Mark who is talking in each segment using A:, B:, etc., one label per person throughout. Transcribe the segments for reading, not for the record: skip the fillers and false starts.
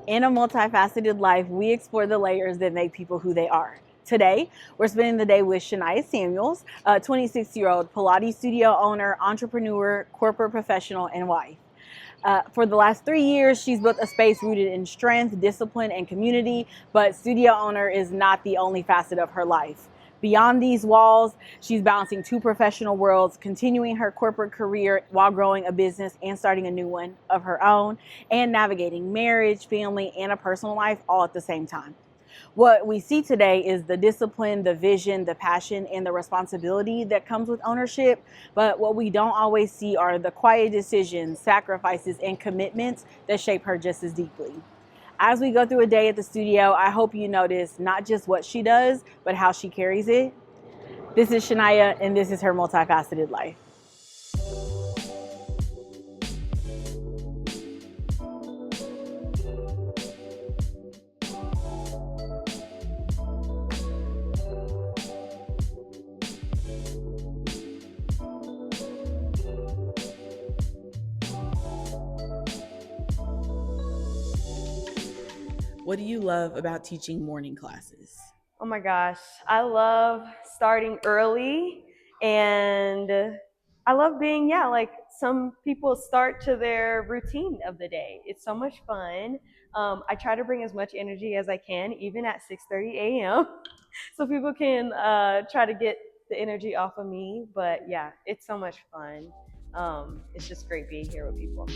A: In A Multifaceted Life, we explore the layers that make people who they are. Today, we're spending the day with Shania Samuels, a 26-year-old Pilates studio owner, entrepreneur, corporate professional, and wife. For the last 3 years, she's built a space rooted in strength, discipline, and community, but studio owner is not the only facet of her life. Beyond these walls, she's balancing two professional worlds, continuing her corporate career while growing a business and starting a new one of her own, and navigating marriage, family, and a personal life all at the same time. What we see today is the discipline, the vision, the passion, and the responsibility that comes with ownership. But what we don't always see are the quiet decisions, sacrifices, and commitments that shape her just as deeply. As we go through a day at the studio, I hope you notice not just what she does, but how she carries it. This is Shania, and this is her multifaceted life. What do you love about teaching morning classes?
B: Oh my gosh, I love starting early, and I love being, like some people start to their routine of the day. It's so much fun. I try to bring as much energy as I can, even at 6:30 a.m. so people can try to get the energy off of me. But yeah, it's so much fun. It's just great being here with people.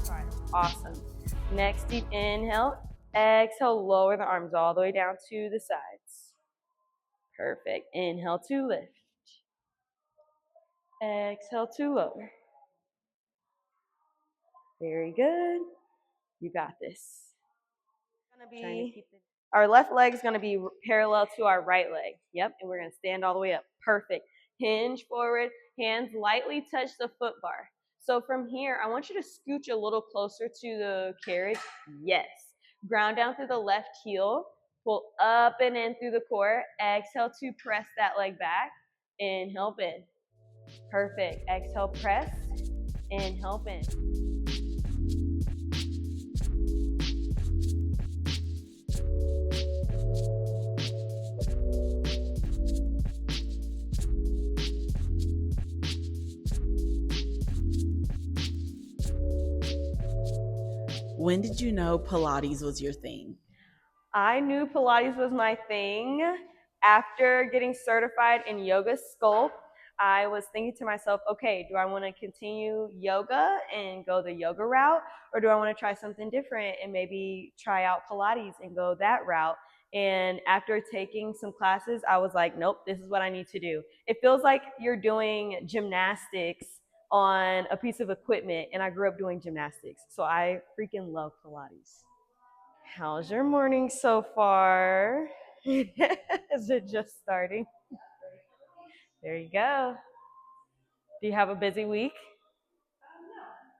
B: All right, awesome. Next, deep inhale. Exhale, lower the arms all the way down to the sides. Perfect. Inhale to lift. Exhale to lower. Very good. You got this. Our left leg is going to be parallel to our right leg. Yep, and we're going to stand all the way up. Perfect. Hinge forward. Hands lightly touch the foot bar. So from here, I want you to scooch a little closer to the carriage. Yes. Ground down through the left heel. Pull up and in through the core. Exhale to press that leg back. Inhale, bend. Perfect. Exhale, press. Inhale, bend.
A: When did you know Pilates was your thing?
B: I knew Pilates was my thing after getting certified in yoga sculpt. I was thinking to myself, okay, do I want to continue yoga and go the yoga route, or do I want to try something different and maybe try out Pilates and go that route? And after taking some classes, I was like, nope, this is what I need to do. It feels like you're doing gymnastics on a piece of equipment, and I grew up doing gymnastics, so I freaking love Pilates. How's your morning so far? Is it just starting? There you go. Do you have a busy week?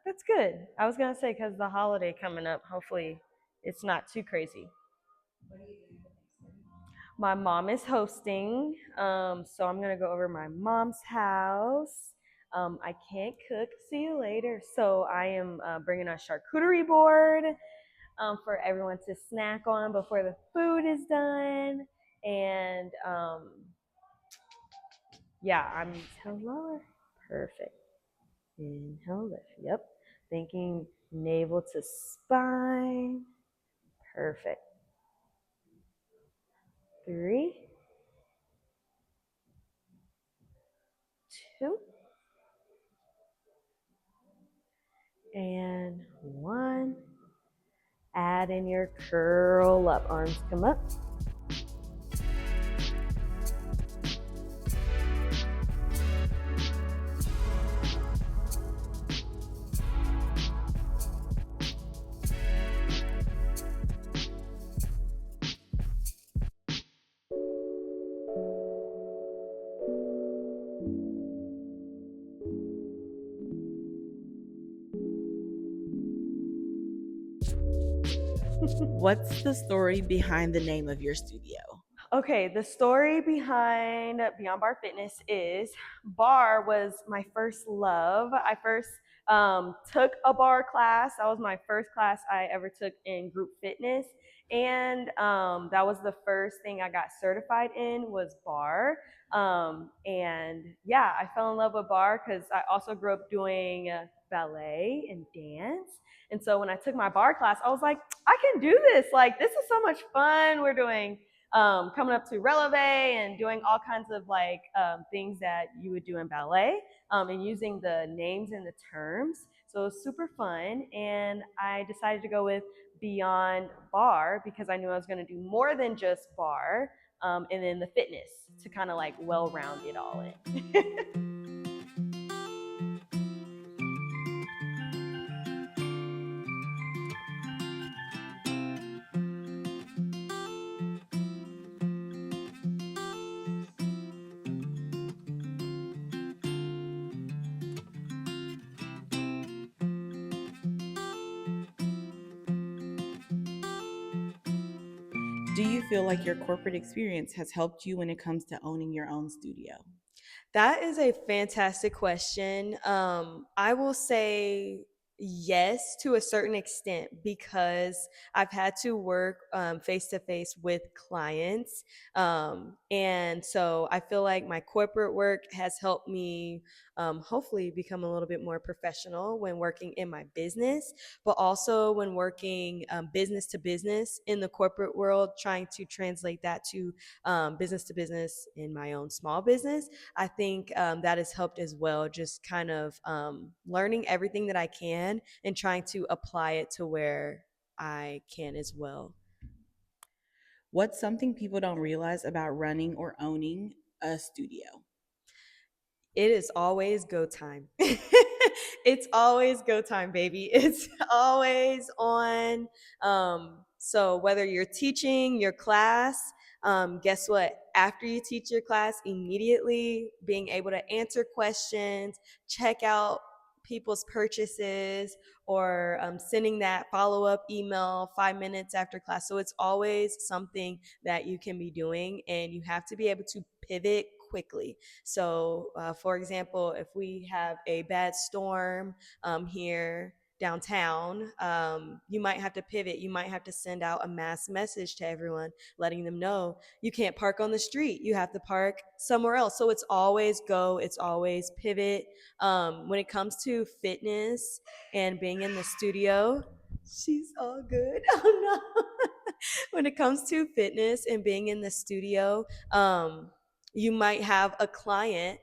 B: That's good. I was going to say, because the holiday coming up, hopefully it's not too crazy. My mom is hosting, so I'm going to go over my mom's house. I can't cook. See you later. So I am bringing a charcuterie board for everyone to snack on before the food is done. And I'm lower. Perfect. Inhale, lift. Yep. Thinking navel to spine. Perfect. 3, 2, and 1. Add in your curl up. Arms come up.
A: What's the story behind the name of your studio?
B: Okay, the story behind Beyond Bar Fitness is bar was my first love. I first took a bar class. That was my first class I ever took in group fitness. And that was the first thing I got certified in was bar. And yeah, I fell in love with bar because I also grew up doing ballet and dance. And so when I took my bar class, I was like, I can do this. Like, this is so much fun. We're doing coming up to releve and doing all kinds of like things that you would do in ballet and using the names and the terms. So it was super fun. And I decided to go with Beyond Bar because I knew I was going to do more than just bar and then the fitness to kind of like well round it all in.
A: Do you feel like your corporate experience has helped you when it comes to owning your own studio?
B: That is a fantastic question. I will say yes to a certain extent because I've had to work face to face with clients. And so I feel like my corporate work has helped me hopefully become a little bit more professional when working in my business, but also when working business to business in the corporate world, trying to translate that to business in my own small business. I think that has helped as well, just kind of learning everything that I can and trying to apply it to where I can as well.
A: What's something people don't realize about running or owning a studio?
B: It is always go time. It's always go time, baby. It's always on. So whether you're teaching your class, guess what? After you teach your class, immediately being able to answer questions, check out people's purchases, or sending that follow up email 5 minutes after class. So it's always something that you can be doing, and you have to be able to pivot quickly. So, for example, if we have a bad storm here downtown, you might have to pivot. You might have to send out a mass message to everyone, letting them know you can't park on the street. You have to park somewhere else. So it's always go, it's always pivot. When it comes to fitness and being in the studio, she's all good. Oh no. When it comes to fitness and being in the studio, you might have a client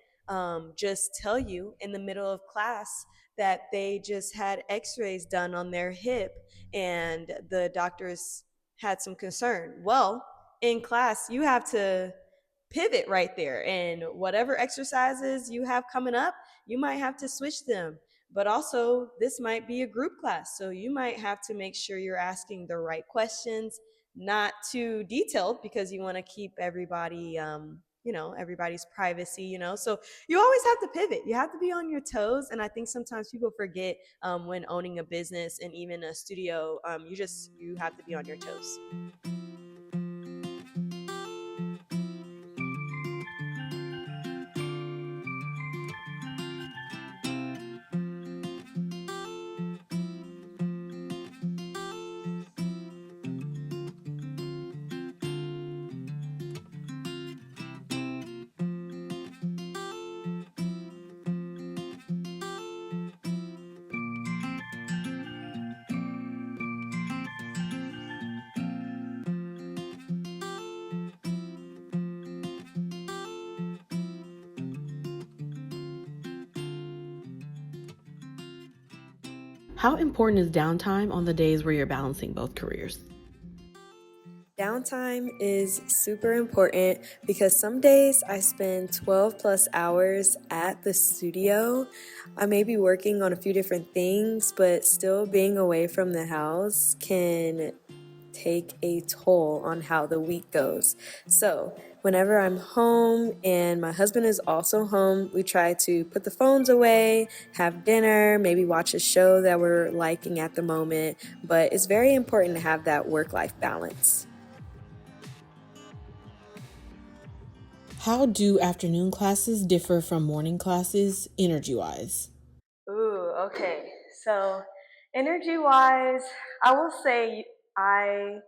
B: just tell you in the middle of class that they just had x-rays done on their hip and the doctors had some concern. Well, in class, you have to pivot right there, and whatever exercises you have coming up, you might have to switch them. But also, this might be a group class, so you might have to make sure you're asking the right questions, not too detailed because you want to keep everybody everybody's privacy, so you always have to pivot. You have to be on your toes, and I think sometimes people forget when owning a business and even a studio, you have to be on your toes.
A: How important is downtime on the days where you're balancing both careers?
B: Downtime is super important because some days I spend 12 plus hours at the studio. I may be working on a few different things, but still being away from the house can
C: take a toll on how the week goes. So whenever I'm home and my husband is also home, we try to put the phones away, have dinner, maybe watch a show that we're liking at the moment. But it's very important to have that work-life balance.
D: How do afternoon classes differ from morning classes energy-wise?
B: Ooh, okay. So, energy-wise, I will say I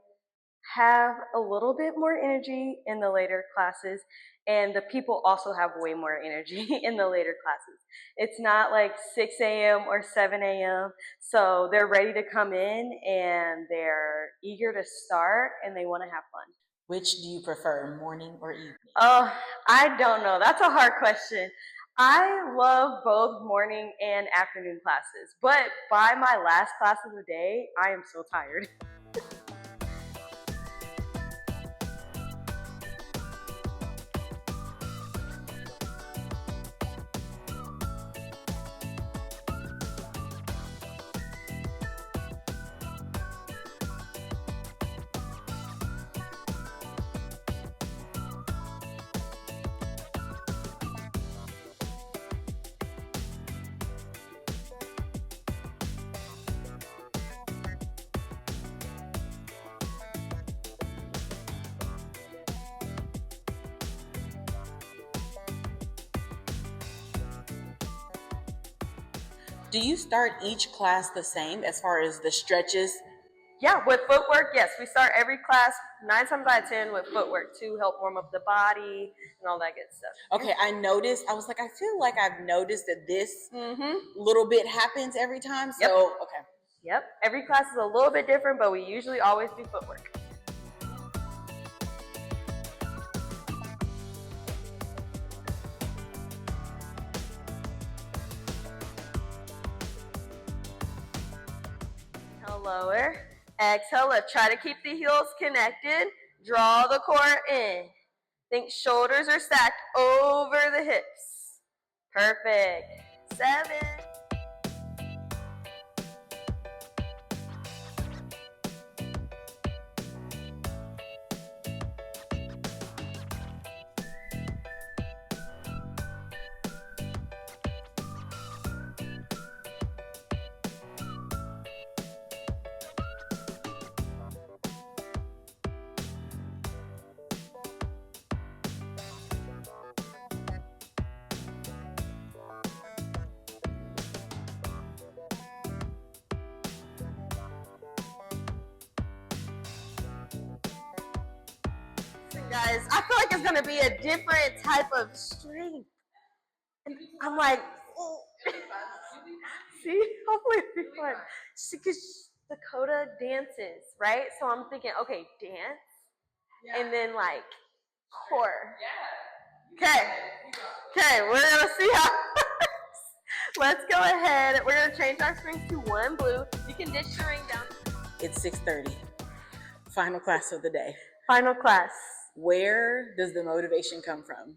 B: have a little bit more energy in the later classes, and the people also have way more energy in the later classes. It's not like 6 a.m. or 7 a.m., so they're ready to come in and they're eager to start and they want to have fun.
A: Which do you prefer, morning or evening?
B: Oh, I don't know. That's a hard question. I love both morning and afternoon classes, but by my last class of the day, I am so tired.
A: Do you start each class the same as far as the stretches?
B: Yeah, with footwork, yes. We start every class 9 times out of 10 with footwork to help warm up the body and all that good stuff.
A: Okay, I was like, I feel like I've noticed that this little bit happens every time. So,
B: Yep.
A: okay.
B: Yep. Every class is a little bit different, but we usually always do footwork. Lower. Exhale, lift. Try to keep the heels connected. Draw the core in. Think shoulders are stacked over the hips. Perfect. 7. Guys, I feel like it's going to be a different type of strength. And I'm like, oh. See, hopefully it'll be fun. Because Dakota dances, right? So I'm thinking, okay, dance, and then like core. Okay, we're gonna see how. Let's go ahead. We're gonna change our strings to one blue. You can dish your ring down.
A: It's 6:30. Final class of the day.
B: Final class.
A: Where does the motivation come from?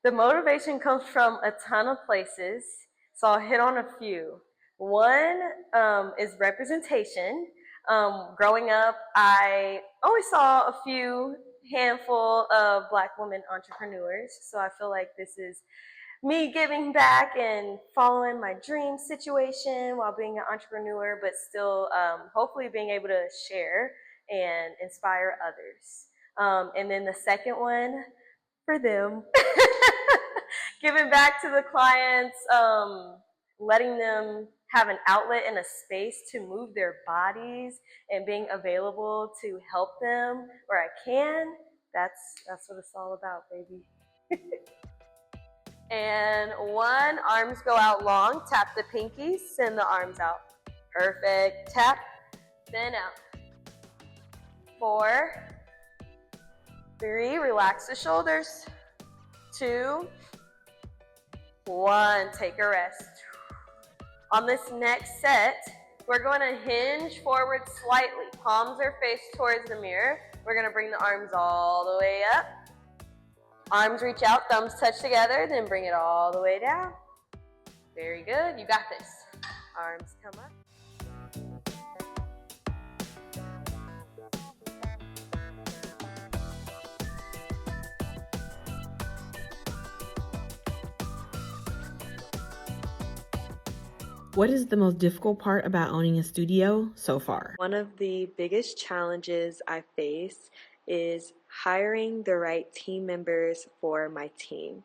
B: The motivation comes from a ton of places, so I'll hit on a few. One is representation. Growing up, I always saw a few handful of Black women entrepreneurs, so I feel like this is me giving back and following my dream situation while being an entrepreneur, but still hopefully being able to share and inspire others. And then the second one, for them, giving back to the clients, letting them have an outlet and a space to move their bodies and being available to help them where I can. That's what it's all about, baby. And 1, arms go out long. Tap the pinkies, send the arms out. Perfect. Tap, then out. 4, 3, relax the shoulders. 2, 1, take a rest. On this next set, we're going to hinge forward slightly. Palms are faced towards the mirror. We're going to bring the arms all the way up. Arms reach out, thumbs touch together, then bring it all the way down. Very good. You got this. Arms come up.
D: What is the most difficult part about owning a studio so far?
C: One of the biggest challenges I face is hiring the right team members for my team.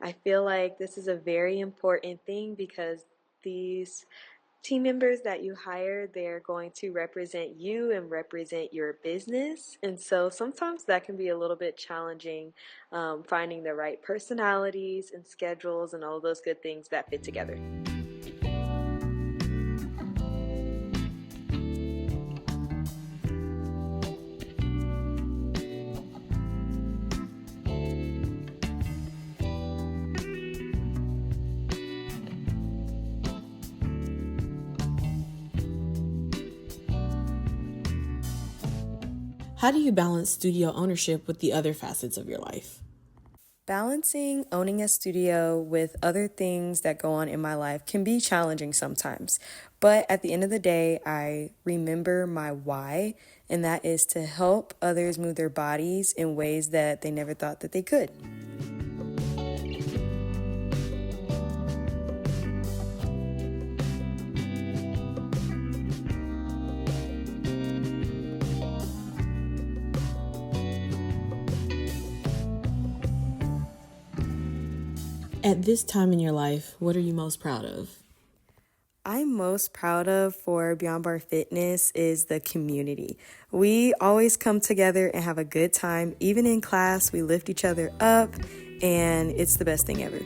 C: I feel like this is a very important thing because these team members that you hire, they're going to represent you and represent your business. And so sometimes that can be a little bit challenging, finding the right personalities and schedules and all those good things that fit together.
D: How do you balance studio ownership with the other facets of your life?
C: Balancing owning a studio with other things that go on in my life can be challenging sometimes. But at the end of the day, I remember my why, and that is to help others move their bodies in ways that they never thought that they could.
D: At this time in your life, what are you most proud of?
C: I'm most proud of for Beyond Bar Fitness is the community. We always come together and have a good time. Even in class, we lift each other up, and it's the best thing ever.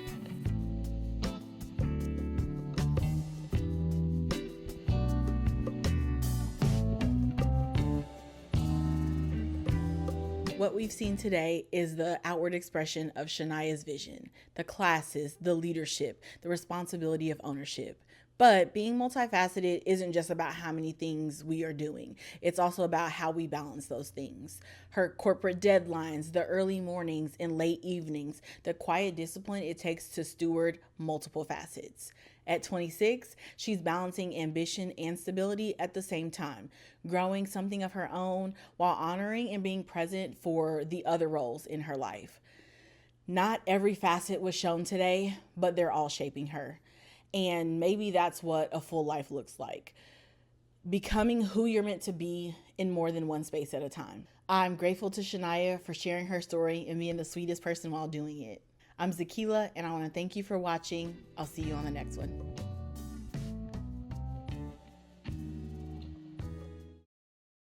A: What we've seen today is the outward expression of Shania's vision, the classes, the leadership, the responsibility of ownership. But being multifaceted isn't just about how many things we are doing. It's also about how we balance those things. Her corporate deadlines, the early mornings and late evenings, the quiet discipline it takes to steward multiple facets. At 26, she's balancing ambition and stability at the same time, growing something of her own while honoring and being present for the other roles in her life. Not every facet was shown today, but they're all shaping her. And maybe that's what a full life looks like. Becoming who you're meant to be in more than one space at a time. I'm grateful to Shania for sharing her story and being the sweetest person while doing it. I'm Zakila, and I want to thank you for watching. I'll see you on the next one.